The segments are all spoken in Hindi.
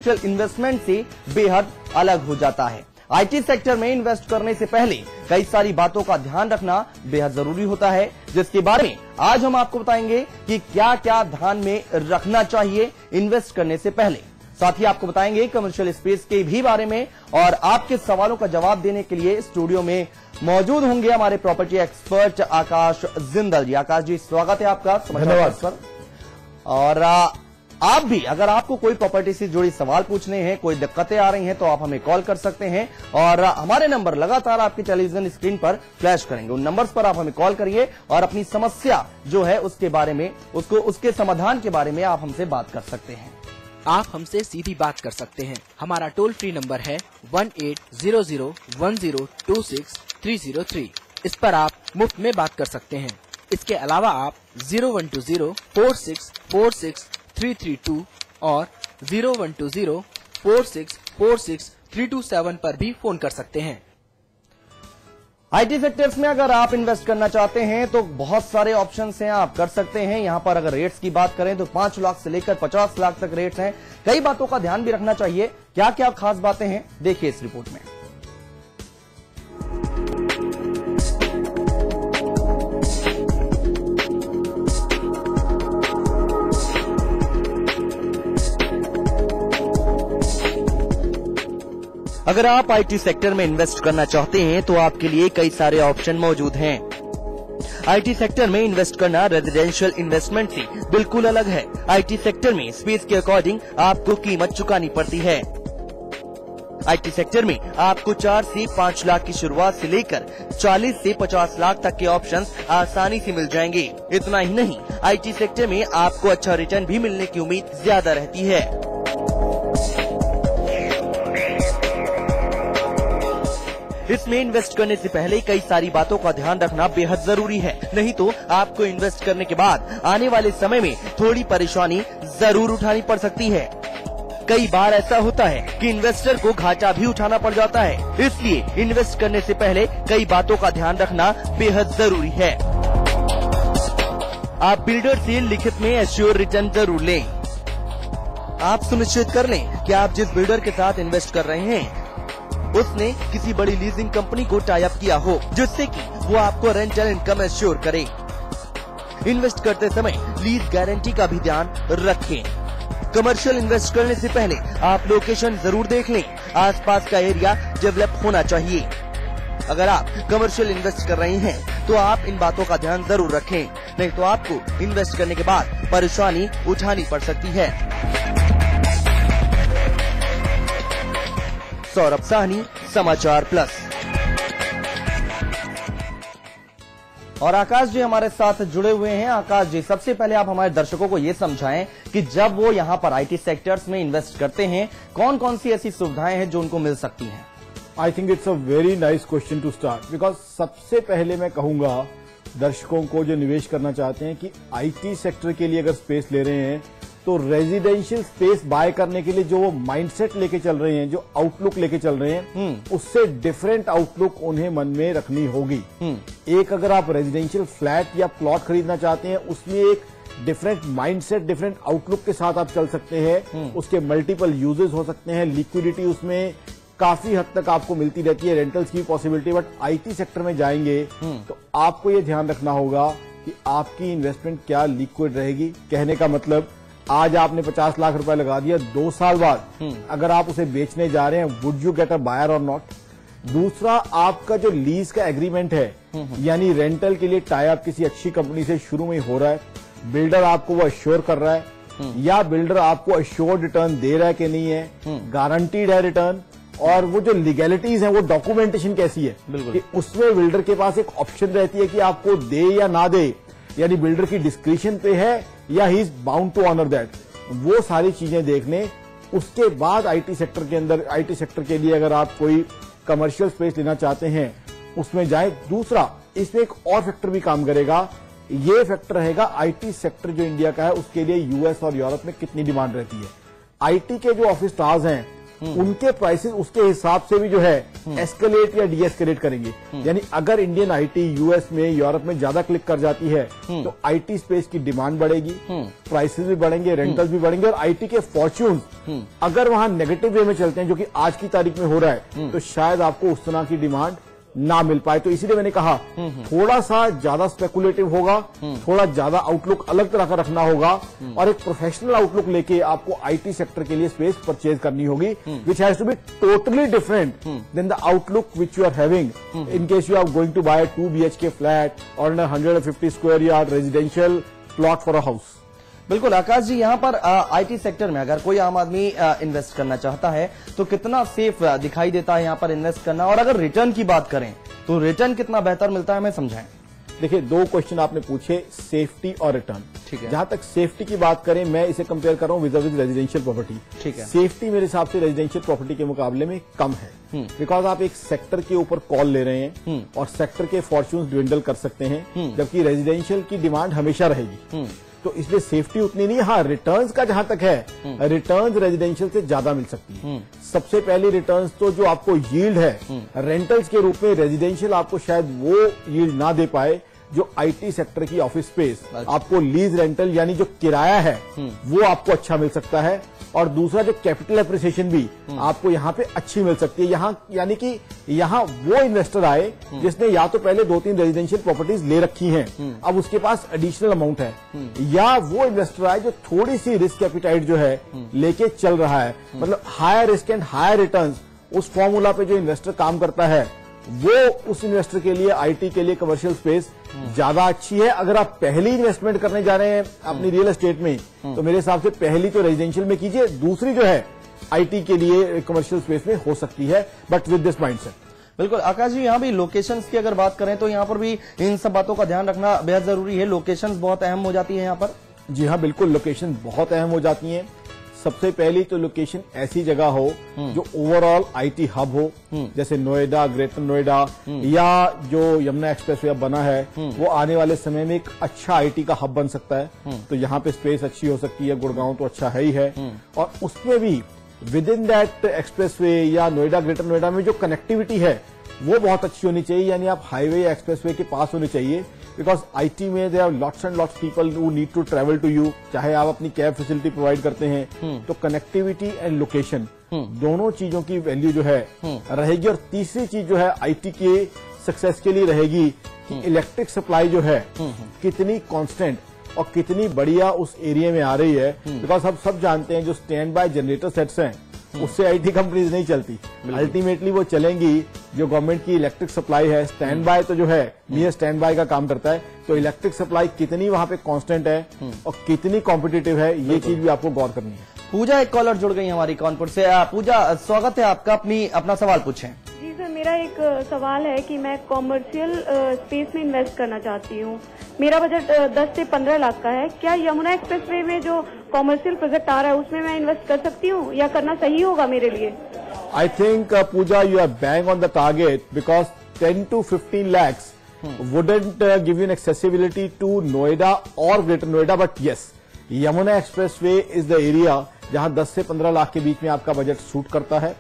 इन्वेस्टमेंट से बेहद अलग हो जाता है। आईटी सेक्टर में इन्वेस्ट करने से पहले कई सारी बातों का ध्यान रखना बेहद जरूरी होता है, जिसके बारे में आज हम आपको बताएंगे कि क्या क्या ध्यान में रखना चाहिए इन्वेस्ट करने से पहले। साथ ही आपको बताएंगे कमर्शियल स्पेस के भी बारे में, और आपके सवालों का जवाब देने के लिए स्टूडियो में मौजूद होंगे हमारे प्रॉपर्टी एक्सपर्ट आकाश जिंदल जी। आकाश जी, स्वागत है आपका। धन्यवाद सर। और आप भी अगर आपको कोई प्रॉपर्टी से जुड़ी सवाल पूछने हैं, कोई दिक्कतें आ रही हैं, तो आप हमें कॉल कर सकते हैं और हमारे नंबर लगातार आपके टेलीविजन स्क्रीन पर फ्लैश करेंगे। उन नंबर्स पर आप हमें कॉल करिए और अपनी समस्या जो है उसके बारे में, उसके समाधान के बारे में आप हमसे बात कर सकते हैं। आप हमसे सीधी बात कर सकते हैं। हमारा टोल फ्री नंबर है 1800102630 इस पर आप मुफ्त में बात कर सकते हैं। इसके अलावा आप 012046463332 और 012046463327 पर भी फोन कर सकते हैं। आईटी सेक्टर्स में अगर आप इन्वेस्ट करना चाहते हैं तो बहुत सारे ऑप्शंस हैं, आप कर सकते हैं। यहां पर अगर रेट्स की बात करें तो 5 लाख से लेकर 50 लाख तक रेट्स हैं। कई बातों का ध्यान भी रखना चाहिए। क्या क्या खास बातें हैं, देखिए इस रिपोर्ट में। अगर आप आईटी सेक्टर में इन्वेस्ट करना चाहते हैं तो आपके लिए कई सारे ऑप्शन मौजूद हैं। आईटी सेक्टर में इन्वेस्ट करना रेजिडेंशियल इन्वेस्टमेंट से बिल्कुल अलग है। आईटी सेक्टर में स्पेस के अकॉर्डिंग आपको कीमत चुकानी पड़ती है। आईटी सेक्टर में आपको 4 से 5 लाख की शुरुआत से लेकर 40 से 50 लाख तक के ऑप्शंस आसानी से मिल जाएंगे। इतना ही नहीं, आईटी सेक्टर में आपको अच्छा रिटर्न भी मिलने की उम्मीद ज्यादा रहती है। इसमें इन्वेस्ट करने से पहले कई सारी बातों का ध्यान रखना बेहद जरूरी है, नहीं तो आपको इन्वेस्ट करने के बाद आने वाले समय में थोड़ी परेशानी जरूर उठानी पड़ सकती है। कई बार ऐसा होता है कि इन्वेस्टर को घाटा भी उठाना पड़ जाता है, इसलिए इन्वेस्ट करने से पहले कई बातों का ध्यान रखना बेहद जरूरी है। आप बिल्डर से लिखित में एश्योर रिटर्न जरूर लें। आप सुनिश्चित कर लें कि आप जिस बिल्डर के साथ इन्वेस्ट कर रहे हैं उसने किसी बड़ी लीजिंग कंपनी को टाई अप किया हो, जिससे कि वो आपको रेंटल इनकम एश्योर करे। इन्वेस्ट करते समय लीज गारंटी का भी ध्यान रखें। कमर्शियल इन्वेस्ट करने से पहले आप लोकेशन जरूर देख लें। आसपास का एरिया डेवलप होना चाहिए। अगर आप कमर्शियल इन्वेस्ट कर रहे हैं तो आप इन बातों का ध्यान जरूर रखें, नहीं तो आपको इन्वेस्ट करने के बाद परेशानी उठानी पड़ सकती है। सौरभ साहनी, समाचार प्लस। और आकाश जी हमारे साथ जुड़े हुए हैं। आकाश जी, सबसे पहले आप हमारे दर्शकों को ये समझाएं कि जब वो यहाँ पर आईटी सेक्टर्स में इन्वेस्ट करते हैं, कौन कौन सी ऐसी सुविधाएं हैं जो उनको मिल सकती हैं? I think it's a very nice question to start, because सबसे पहले मैं कहूंगा दर्शकों को जो निवेश करना चाहते हैं कि आईटी सेक्टर के लिए अगर स्पेस ले रहे हैं तो रेजिडेंशियल स्पेस बाय करने के लिए जो वो माइंडसेट लेके चल रहे हैं, जो आउटलुक लेके चल रहे हैं, उससे डिफरेंट आउटलुक उन्हें मन में रखनी होगी। एक अगर आप रेजिडेंशियल फ्लैट या प्लॉट खरीदना चाहते हैं, उसमें एक डिफरेंट माइंडसेट, डिफरेंट आउटलुक के साथ आप चल सकते हैं। उसके मल्टीपल यूजेस हो सकते हैं, लिक्विडिटी उसमें काफी हद तक आपको मिलती रहती है, रेंटल्स की पॉसिबिलिटी। बट आईटी सेक्टर में जाएंगे तो आपको ये ध्यान रखना होगा कि आपकी इन्वेस्टमेंट क्या लिक्विड रहेगी। कहने का मतलब, आज आपने 50 लाख रुपए लगा दिया, 2 साल बाद अगर आप उसे बेचने जा रहे हैं, would you get a buyer और नॉट। दूसरा, आपका जो लीज का एग्रीमेंट है, यानी रेंटल के लिए टाई अप किसी अच्छी कंपनी से शुरू में हो रहा है, बिल्डर आपको वो अश्योर कर रहा है या बिल्डर आपको अश्योर्ड रिटर्न दे रहा है कि नहीं है, गारंटीड है रिटर्न, और वो जो लीगैलिटीज हैं, वो डॉक्यूमेंटेशन कैसी है कि उसमें बिल्डर के पास एक ऑप्शन रहती है कि आपको दे या ना दे, यानी बिल्डर की डिस्क्रिशन पे है या ही is bound to honour that. वो सारी चीजें देखने, उसके बाद आईटी सेक्टर के अंदर, आईटी सेक्टर के लिए अगर आप कोई कमर्शियल स्पेस लेना चाहते हैं उसमें जाएं। दूसरा, इसमें एक और फैक्टर भी काम करेगा। ये फैक्टर रहेगा आईटी सेक्टर जो इंडिया का है उसके लिए यूएस और यूरोप में कितनी डिमांड रहती है। आईटी के जो ऑफिस टावर्स हैं उनके प्राइसेस उसके हिसाब से भी जो है एस्केलेट या डीएस्केलेट करेंगे। यानी अगर इंडियन आईटी यूएस में, यूरोप में ज्यादा क्लिक कर जाती है तो आईटी स्पेस की डिमांड बढ़ेगी, प्राइसेस भी बढ़ेंगे, रेंटल्स भी बढ़ेंगे, और आईटी के फॉर्च्यून अगर वहां नेगेटिव वे में चलते हैं, जो कि आज की तारीख में हो रहा है, तो शायद आपको उस तरह की डिमांड ना मिल पाए। तो इसीलिए मैंने कहा थोड़ा सा ज्यादा स्पेकुलेटिव होगा, थोड़ा ज्यादा आउटलुक अलग तरह का रखना होगा, और एक प्रोफेशनल आउटलुक लेके आपको आईटी सेक्टर के लिए स्पेस परचेज करनी होगी, which has to be totally different than the outlook which you are having in case you are going to buy 2 BHK flat और 150 square yard residential plot for a house. बिल्कुल आकाश जी, यहाँ पर आईटी सेक्टर में अगर कोई आम आदमी इन्वेस्ट करना चाहता है तो कितना सेफ दिखाई देता है यहाँ पर इन्वेस्ट करना, और अगर रिटर्न की बात करें तो रिटर्न कितना बेहतर मिलता है, हमें समझाएं। देखिए, 2 क्वेश्चन आपने पूछे, सेफ्टी और रिटर्न। ठीक है। जहां तक सेफ्टी की बात करें, मैं इसे कंपेयर कर रहा हूं विद रेजिडेंशियल प्रॉपर्टी। ठीक है। सेफ्टी मेरे हिसाब से रेजिडेंशियल प्रॉपर्टी के मुकाबले में कम है, बिकॉज आप एक सेक्टर के ऊपर कॉल ले रहे हैं और सेक्टर के फॉर्च्यून्स ड्विंडल कर सकते हैं, जबकि रेजिडेंशियल की डिमांड हमेशा रहेगी, तो इसलिए सेफ्टी उतनी नहीं है। हाँ, रिटर्न्स का जहां तक है, रिटर्न्स रेजिडेंशियल से ज्यादा मिल सकती है। सबसे पहली रिटर्न्स तो जो आपको यील्ड है रेंटल्स के रूप में, रेजिडेंशियल आपको शायद वो यील्ड ना दे पाए जो आईटी सेक्टर की ऑफिस स्पेस आपको लीज रेंटल यानी जो किराया है वो आपको अच्छा मिल सकता है, और दूसरा जो कैपिटल एप्रिसिएशन भी आपको यहाँ पे अच्छी मिल सकती है। यहाँ यानी कि यहाँ वो इन्वेस्टर आए जिसने या तो पहले 2-3 रेजिडेंशियल प्रॉपर्टीज ले रखी हैं, अब उसके पास एडिशनल अमाउंट है, या वो इन्वेस्टर आए जो थोड़ी सी रिस्क एपिटाइट जो है लेके चल रहा है, मतलब higher risk and higher returns, उस फॉर्मूला पे जो इन्वेस्टर काम करता है वो उस इन्वेस्टर के लिए, आईटी के लिए कमर्शियल स्पेस ज्यादा अच्छी है। अगर आप पहली इन्वेस्टमेंट करने जा रहे हैं अपनी रियल एस्टेट में, तो मेरे हिसाब से पहली तो रेजिडेंशियल में कीजिए, दूसरी जो है आईटी के लिए कमर्शियल स्पेस में हो सकती है, बट विद दिस माइंडसेट। बिल्कुल आकाश जी, यहाँ भी लोकेशंस की अगर बात करें तो यहाँ पर भी इन सब बातों का ध्यान रखना बेहद जरूरी है। लोकेशंस बहुत अहम हो जाती है यहाँ पर। जी हाँ, बिल्कुल, लोकेशन बहुत अहम हो जाती है। सबसे पहली तो लोकेशन ऐसी जगह हो जो ओवरऑल आईटी हब हो, जैसे नोएडा, ग्रेटर नोएडा, या जो यमुना एक्सप्रेसवे बना है वो आने वाले समय में एक अच्छा आईटी का हब बन सकता है, तो यहाँ पे स्पेस अच्छी हो सकती है। गुड़गांव तो अच्छा है ही है, और उसमें भी विद इन दैट एक्सप्रेसवे या नोएडा, ग्रेटर नोएडा में जो कनेक्टिविटी है वो बहुत अच्छी होनी चाहिए, यानी आप हाईवे या एक्सप्रेसवे के पास होने चाहिए, बिकॉज आईटी में there are lots and lots people who need to travel to you, चाहे आप अपनी कैब फैसिलिटी प्रोवाइड करते हैं, तो कनेक्टिविटी एंड लोकेशन दोनों चीजों की वैल्यू जो है रहेगी। और तीसरी चीज जो है आईटी के सक्सेस के लिए रहेगी कि इलेक्ट्रिक सप्लाई जो है कितनी कांस्टेंट और कितनी बढ़िया उस एरिया में आ रही है, बिकॉज हम सब जानते हैं जो स्टैंड बाय जनरेटर सेट्स हैं उससे आईटी कंपनीज नहीं चलती, अल्टीमेटली वो चलेंगी जो गवर्नमेंट की इलेक्ट्रिक सप्लाई है। स्टैंड बाय तो जो है ये स्टैंड बाय का काम करता है, तो इलेक्ट्रिक सप्लाई कितनी वहां पे कांस्टेंट है और कितनी कॉम्पिटिटिव है, ये चीज भी आपको गौर करनी है। पूजा, एक कॉलर जुड़ गई हमारी कानपुर से। पूजा, स्वागत है आपका, अपना सवाल पूछें। जी सर, मेरा एक सवाल है कि मैं कॉमर्शियल स्पेस में इन्वेस्ट करना चाहती हूँ। मेरा बजट 10 से 15 लाख का है। क्या यमुना एक्सप्रेसवे में जो कॉमर्शियल प्रोजेक्ट आ रहा है उसमें मैं इन्वेस्ट कर सकती हूँ, या करना सही होगा मेरे लिए? I think Pooja, you are bang on the target, because 10 to 15 lakhs wouldn't give you an accessibility to Noida or Greater Noida, but yes, Yamuna Expressway is the area जहां 10 से 15 लाख के बीच में आपका बजट सूट करता है।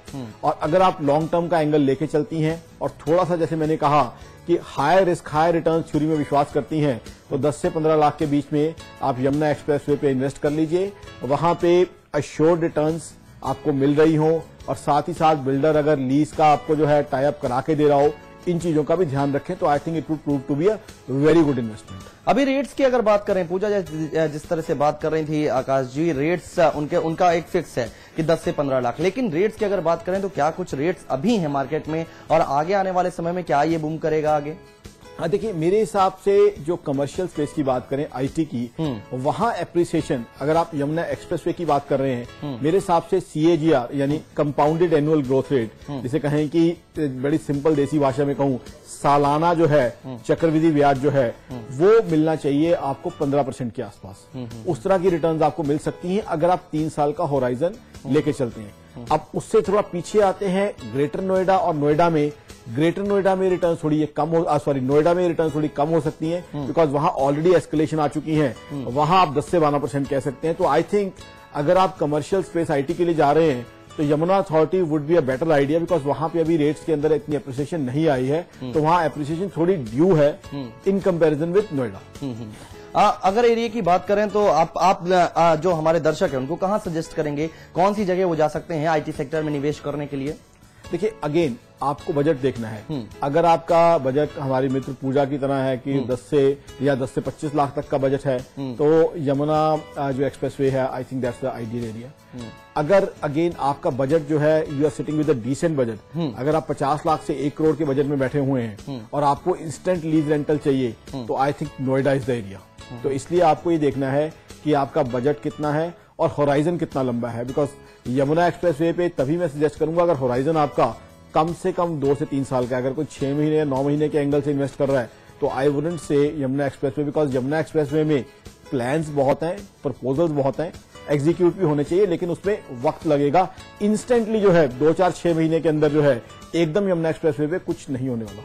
और अगर आप लॉन्ग टर्म का एंगल लेके चलती हैं और थोड़ा सा, जैसे मैंने कहा कि higher risk higher return theory में विश्वास करती हैं, तो 10 से 15 लाख के बीच में आप यमुना एक्सप्रेसवे पे इन्वेस्ट कर लीजिए। वहां पे अश्योर्ड रिटर्न्स आपको मिल रही हो, और साथ ही साथ बिल्डर अगर लीज का आपको जो है टाई अप करा के दे रहा हो, इन चीजों का भी ध्यान रखें, तो I think it would prove to be a very good investment. अभी रेट्स की अगर बात करें, पूजा जिस तरह से बात कर रही थी आकाश जी, रेट्स उनका एक फिक्स है कि 10 से 15 लाख, लेकिन रेट्स की अगर बात करें तो क्या कुछ रेट्स अभी हैं मार्केट में, और आगे आने वाले समय में क्या ये बूम करेगा आगे? हाँ, देखिए, मेरे हिसाब से जो कमर्शियल स्पेस की बात करें आईटी की, वहां एप्रिसिएशन, अगर आप यमुना एक्सप्रेसवे की बात कर रहे हैं, मेरे हिसाब से CAGR यानी कंपाउंडेड एनुअल ग्रोथ रेट, जिसे कहें कि बड़ी सिंपल देसी भाषा में कहूं, सालाना जो है चक्रवृद्धि ब्याज जो है वो मिलना चाहिए आपको 15% के आसपास। उस तरह की रिटर्न्स आपको मिल सकती हैं अगर आप 3 साल का होराइजन लेके चलते हैं। अब उससे थोड़ा पीछे आते हैं ग्रेटर नोएडा और नोएडा में। ग्रेटर नोएडा में रिटर्न थोड़ी कम हो, सॉरी, नोएडा में रिटर्न थोड़ी कम हो सकती हैं, बिकॉज वहां ऑलरेडी एस्केलेशन आ चुकी है, वहां आप 10 से 12% कह सकते हैं। तो आई थिंक अगर आप कमर्शियल स्पेस आईटी के लिए जा रहे हैं तो Yamuna authority would be a better idea, because वहां पे अभी रेट्स के अंदर इतनी अप्रिसिएशन नहीं आई है, तो वहां अप्रिसिएशन थोड़ी ड्यू है इन कंपैरिजन विद नोएडा। अगर एरिया की बात करें तो आप जो हमारे दर्शक हैं उनको कहां सजेस्ट करेंगे, कौन सी जगह वो जा सकते हैं आईटी सेक्टर में निवेश करने के लिए? देखिए, अगेन आपको बजट देखना है। अगर आपका बजट हमारी मित्र पूजा की तरह है कि 10 से 25 लाख तक का बजट है, तो यमुना जो एक्सप्रेसवे है, I think that's the ideal area. अगर अगेन आपका बजट जो है, you are sitting with a decent budget, अगर आप 50 लाख से 1 करोड़ के बजट में बैठे हुए हैं और आपको इंस्टेंट लीज रेंटल चाहिए, तो I think Noida is the area. तो इसलिए आपको ये देखना है कि आपका बजट कितना है और होराइजन कितना लंबा है, बिकॉज यमुना एक्सप्रेसवे पे तभी मैं सजेस्ट करूंगा अगर होराइजन आपका कम से कम 2 से 3 साल का। अगर कोई 6 महीने या 9 महीने के एंगल से इन्वेस्ट कर रहा है तो I wouldn't say Yamuna expressway, because Yamuna expressway में प्लान्स बहुत हैं, प्रपोजल्स बहुत हैं, एग्जीक्यूट भी होने चाहिए, लेकिन उसमें वक्त लगेगा। इंस्टेंटली जो है 2, 4, 6 महीने के अंदर जो है एकदम यमुना एक्सप्रेसवे पे कुछ नहीं होने वाला।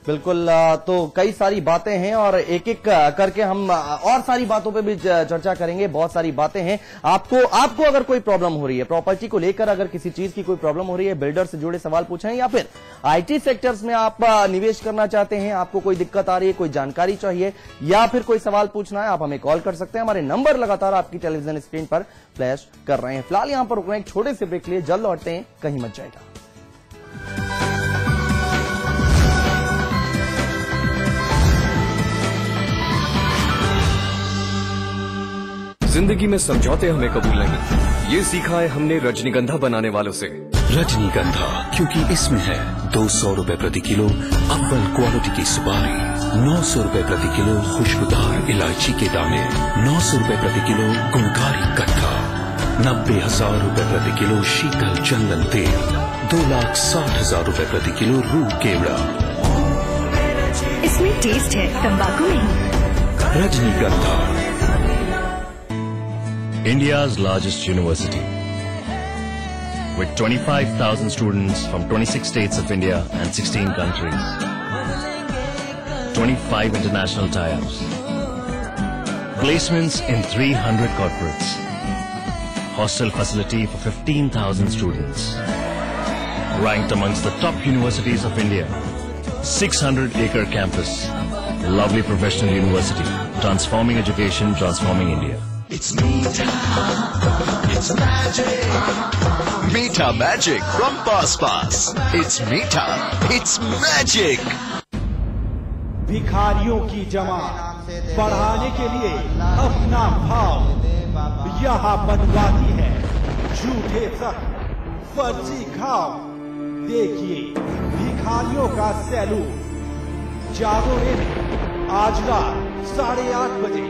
बिल्कुल, तो कई सारी बातें हैं और एक एक करके हम और सारी बातों पे भी चर्चा करेंगे। बहुत सारी बातें हैं। आपको अगर कोई प्रॉब्लम हो रही है प्रॉपर्टी को लेकर, अगर किसी चीज की कोई प्रॉब्लम हो रही है, बिल्डर से जुड़े सवाल पूछे हैं या फिर आईटी सेक्टर्स में आप निवेश करना चाहते हैं, आपको कोई दिक्कत आ रही है, कोई जानकारी चाहिए या फिर कोई सवाल पूछना है, आप हमें कॉल कर सकते हैं। हमारे नंबर लगातार आपकी टेलीविजन स्क्रीन पर फ्लैश कर रहे हैं। फिलहाल यहां पर रुकना एक छोटे से ब्रेक लिए, जल्द लौटते हैं, कहीं मत जाएगा। जिंदगी में समझौते हमें कबूल नहीं, ये सीखा है हमने रजनीगंधा बनाने वालों से। रजनीगंधा, क्योंकि इसमें है 200 रुपए प्रति किलो अव्वल क्वालिटी की सुपारी, 900 रुपए प्रति किलो खुशबूदार इलायची के दाने, 900 रुपए प्रति किलो गुणकारी कट्टा, 90,000 रुपए प्रति किलो शीतल चंदन तेल, 2,60,000 रुपए प्रति किलो रूह केवड़ा। इसमें टेस्ट है, तंबाकू नहीं। रजनीगंधा, India's largest university, with 25,000 students from 26 states of India and 16 countries, 25 international tie-ups, placements in 300 corporates, hostel facility for 15,000 students, ranked amongst the top universities of India, 600-acre campus, lovely professional university, transforming education, transforming India. it's Meeta, it's magic. Meeta Magic from Pass Pass. It's Meeta, it's magic. भिखारियों की जमात बढ़ाने के लिए अपना भाव यहाँ बनवाती है झूठे तक फर्जी खाओ। देखिए भिखारियों का सैलून जागोरे आज रात 8:30 बजे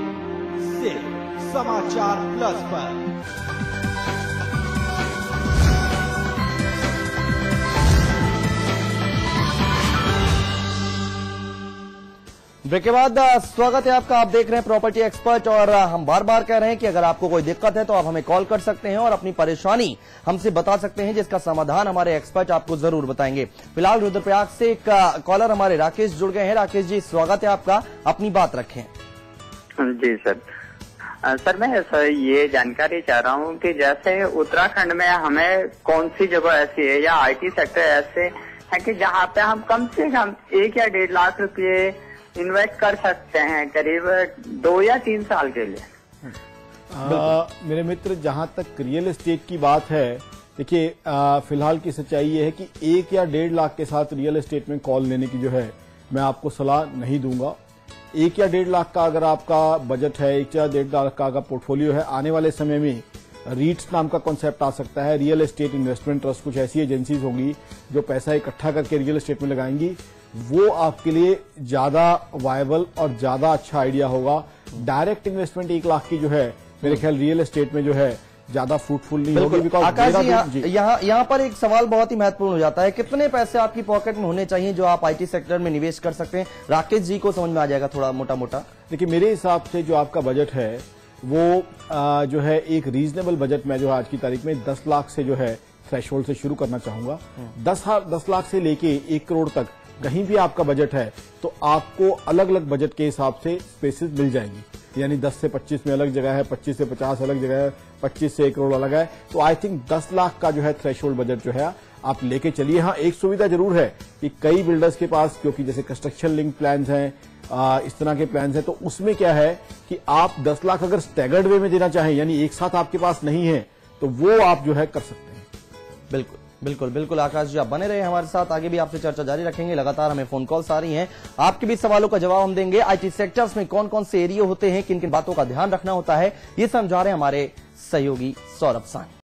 सिर्फ समाचार प्लस पर। ब्रेक के बाद स्वागत है आपका। आप देख रहे हैं प्रॉपर्टी एक्सपर्ट और हम बार बार कह रहे हैं कि अगर आपको कोई दिक्कत है तो आप हमें कॉल कर सकते हैं और अपनी परेशानी हमसे बता सकते हैं, जिसका समाधान हमारे एक्सपर्ट आपको जरूर बताएंगे। फिलहाल रुद्रप्रयाग से एक कॉलर हमारे राकेश जुड़ गए हैं। राकेश जी, स्वागत है आपका, अपनी बात रखें। जी सर। सर मैं ये जानकारी चाह रहा हूँ कि जैसे उत्तराखंड में हमें कौन सी जगह ऐसी है या आईटी सेक्टर ऐसे है कि जहाँ पे हम कम से कम 1 या 1.5 लाख रुपए इन्वेस्ट कर सकते हैं करीब 2 या 3 साल के लिए। मेरे मित्र, जहां तक रियल एस्टेट की बात है, देखिए फिलहाल की सच्चाई ये है कि 1 या 1.5 लाख के साथ रियल एस्टेट में कॉल लेने की जो है मैं आपको सलाह नहीं दूंगा। 1 या 1.5 लाख का अगर आपका बजट है, 1 या 1.5 लाख का अगर पोर्टफोलियो है, आने वाले समय में रीट्स नाम का कॉन्सेप्ट आ सकता है। रियल एस्टेट इन्वेस्टमेंट ट्रस्ट, कुछ ऐसी एजेंसीज होंगी जो पैसा इकट्ठा करके रियल एस्टेट में लगाएंगी। वो आपके लिए ज्यादा वायबल और ज्यादा अच्छा आइडिया होगा। डायरेक्ट इन्वेस्टमेंट 1 लाख की जो है मेरे ख्याल रियल एस्टेट में जो है ज्यादा फ्रूटफुल नहीं होगी। बिकॉज आकाश जी, यहाँ पर एक सवाल बहुत ही महत्वपूर्ण हो जाता है, कितने पैसे आपकी पॉकेट में होने चाहिए जो आप आईटी सेक्टर में निवेश कर सकते हैं? राकेश जी को समझ में आ जाएगा थोड़ा मोटा मोटा। देखिए मेरे हिसाब से जो आपका बजट है वो जो है एक रीजनेबल बजट में जो है आज की तारीख में 10 लाख से जो है थ्रेशोल्ड से शुरू करना चाहूंगा। 10 लाख से लेके 1 करोड़ तक कहीं भी आपका बजट है तो आपको अलग अलग बजट के हिसाब से स्पेसेस मिल जाएंगी। यानी 10 से 25 में अलग जगह है, 25 से 50 अलग जगह है, 25 से 1 करोड़ अलग है। तो आई थिंक 10 लाख का जो है थ्रेशोल्ड बजट जो है आप लेके चलिए। हाँ, एक सुविधा जरूर है कि कई बिल्डर्स के पास, क्योंकि जैसे कंस्ट्रक्शन लिंक प्लान्स हैं, इस तरह के प्लान्स हैं, तो उसमें क्या है कि आप 10 लाख अगर स्टैगर्ड वे में देना चाहें, यानी एक साथ आपके पास नहीं है, तो वो आप जो है कर सकते हैं। बिल्कुल बिल्कुल बिल्कुल आकाश जी, आप बने रहे हमारे साथ, आगे भी आपसे चर्चा जारी रखेंगे। लगातार हमें फोन कॉल्स आ रही हैं, आपके भी सवालों का जवाब हम देंगे। आईटी सेक्टर्स में कौन कौन से एरिया होते हैं, किन किन बातों का ध्यान रखना होता है, ये समझा रहे हैं हमारे सहयोगी सौरभ सानी।